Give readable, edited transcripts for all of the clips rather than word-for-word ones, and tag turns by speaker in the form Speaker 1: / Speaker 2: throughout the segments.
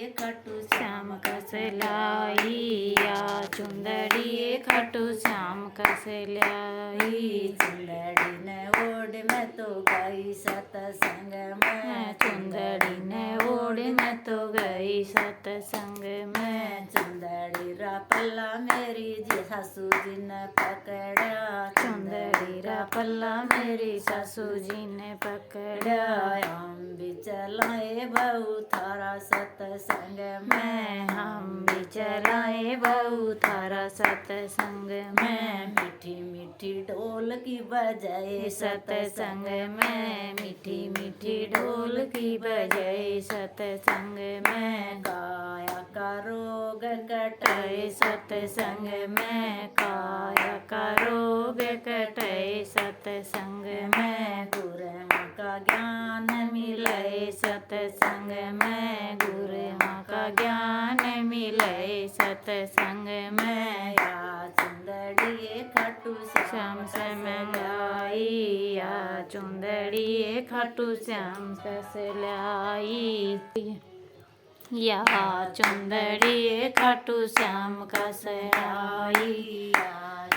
Speaker 1: खाटू श्याम कस लाई, चुंदड़ी खाटू श्याम कस लाई।
Speaker 2: चुंदड़ी ने ओढ़ में तो गई सतसंग में,
Speaker 1: चुंदड़ी ने ओढ़ में तो गई सतसंग में।
Speaker 2: चुंदड़ी रा पल्ला मेरी सासू जी ने पकड़ा,
Speaker 1: चुंदड़ी रा पल्ला मेरी सासू जी ने पकड़ा।
Speaker 2: हम भी चलाए बहू थारा सतसंग में,
Speaker 1: हम भी चलाए बहू थारा सतसंग में।
Speaker 2: मीठी मीठी ढोल की बजाए
Speaker 1: सतसंग में, मीठी मीठी ढोल की बजाए सतसंग में।
Speaker 2: काया का रोग कटाए
Speaker 1: सतसंग में, काया का रोग कटाए सतसंग में।
Speaker 2: गुरु का ज्ञान
Speaker 1: मिले सतसंग में, गुरु का ज्ञान मिले सतसंग में।
Speaker 2: या चुंदड़ी खाटू
Speaker 1: श्याम से मंगाई, चुंदड़ी खाटू श्याम से लाई। या चुंदड़ी खाटू श्याम का से आई,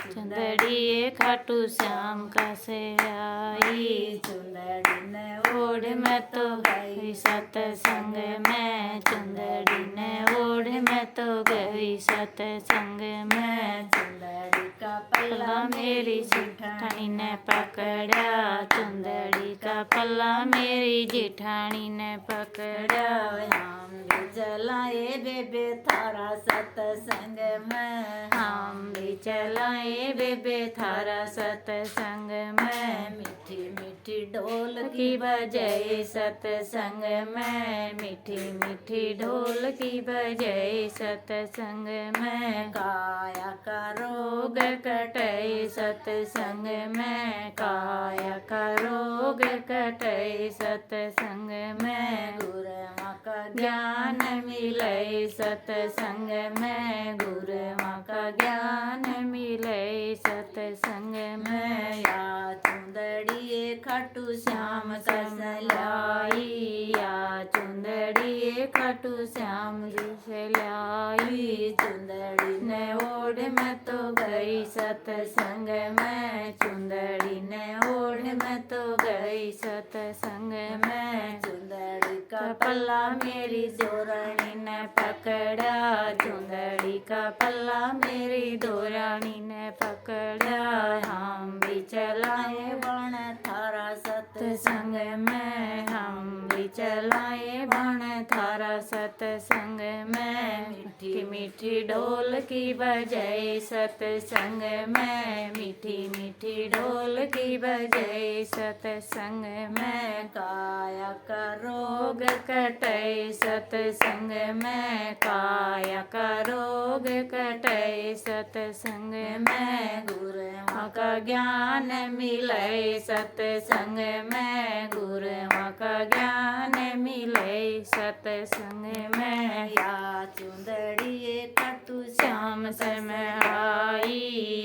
Speaker 1: चुंदड़ी खाटू श्याम का से आई।
Speaker 2: चुंदड़ी ने
Speaker 1: ओढ़ में तो गई सतसंग में, चुंदड़ी ने ओढ़ में तो गई सतसंग में।
Speaker 2: चुंदड़ी का
Speaker 1: पल्ला मेरी जेठानी ने पकड़ा, चुंदड़ी का पल्ला मेरी जेठानी ने पकड़ा।
Speaker 2: हम भी चलाए बेबे थारा सतसंग में,
Speaker 1: हम भी चलाए बेबे थारा सतसंग में।
Speaker 2: मीठी मीठी ढोल
Speaker 1: की बजाए सतसंग में, मीठी मीठी ढोल की बजाए सतसंग में।
Speaker 2: काया का
Speaker 1: रोग कटाए सतसंग में, काया का रोग कटाए सतसंग में।
Speaker 2: गुरु का
Speaker 1: ज्ञान मिले सतसंग में, गुरु का ज्ञान मिले सतसंग में।
Speaker 2: या चुंदड़ी खाटू
Speaker 1: श्याम कस लाई, चुंदड़ी खाटू श्याम जी से लाई।
Speaker 2: चुंदड़ी
Speaker 1: ने ओढ़ में तो गई सतसंग में, चुंदड़ी ने ओढ़ में तो गई सतसंग में।
Speaker 2: चुंदड़ी का
Speaker 1: पल्ला मेरी दोरानी ने पकड़ा, चुंदड़ी का पल्ला मेरी दोरानी ने पकड़ा। हम भी चलाए
Speaker 2: बण थारा
Speaker 1: सतसंग में, हम भी चलाए बण थारा सतसंग में। मीठी मीठी ढोल की बजाए सतसंग में, मीठी मीठी ढोल की बजाए सतसंग में।
Speaker 2: काया का
Speaker 1: रोग कटाए सतसंग में, काया का रोग कटाए सतसंग में।
Speaker 2: गुरु
Speaker 1: का ज्ञान मिले सतसंग में, गुरु का ज्ञान मिले सतसंग में।
Speaker 2: या चुंदड़ी खाटू
Speaker 1: श्याम से मैं आई,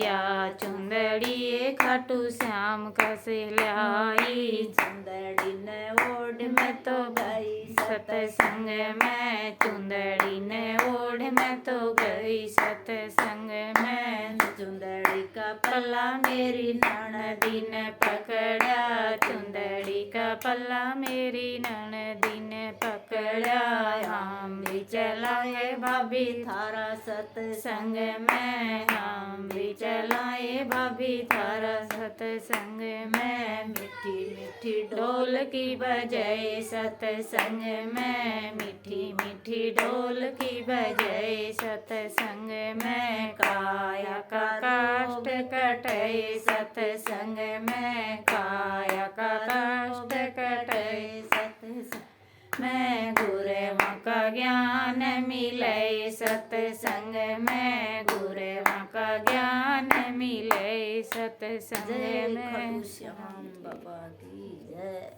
Speaker 1: चुंदड़ी खाटू श्याम कसे लाई।
Speaker 2: चुंदड़ी ने ओढ़ में तो गई
Speaker 1: सतसंग में, चुंदड़ी ने ओढ़ में तो गई सतसंग में।
Speaker 2: चुंदड़ी का
Speaker 1: पल्ला मेरी ननदी ने पकड़ा, चुंदड़ी का पल्ला मेरी ननदी ने पकड़ा। हम भी चलाए भाभी
Speaker 2: थारा
Speaker 1: सतसंग में, हम भी चलाए भाभी थारा सतसंग में।
Speaker 2: मीठी मीठी
Speaker 1: ढोल की बजाए सतसंग में, मीठी मीठी ढोल की बजाए सतसंग में। काया का कष्ट कटाए सतसंग में, काया का कष्ट कटाए सतसंग में। गुरु का ज्ञान मिले सतसंग में, गुरु का ज्ञान मिले सतसंग में।
Speaker 2: श्याम बाबा की जय।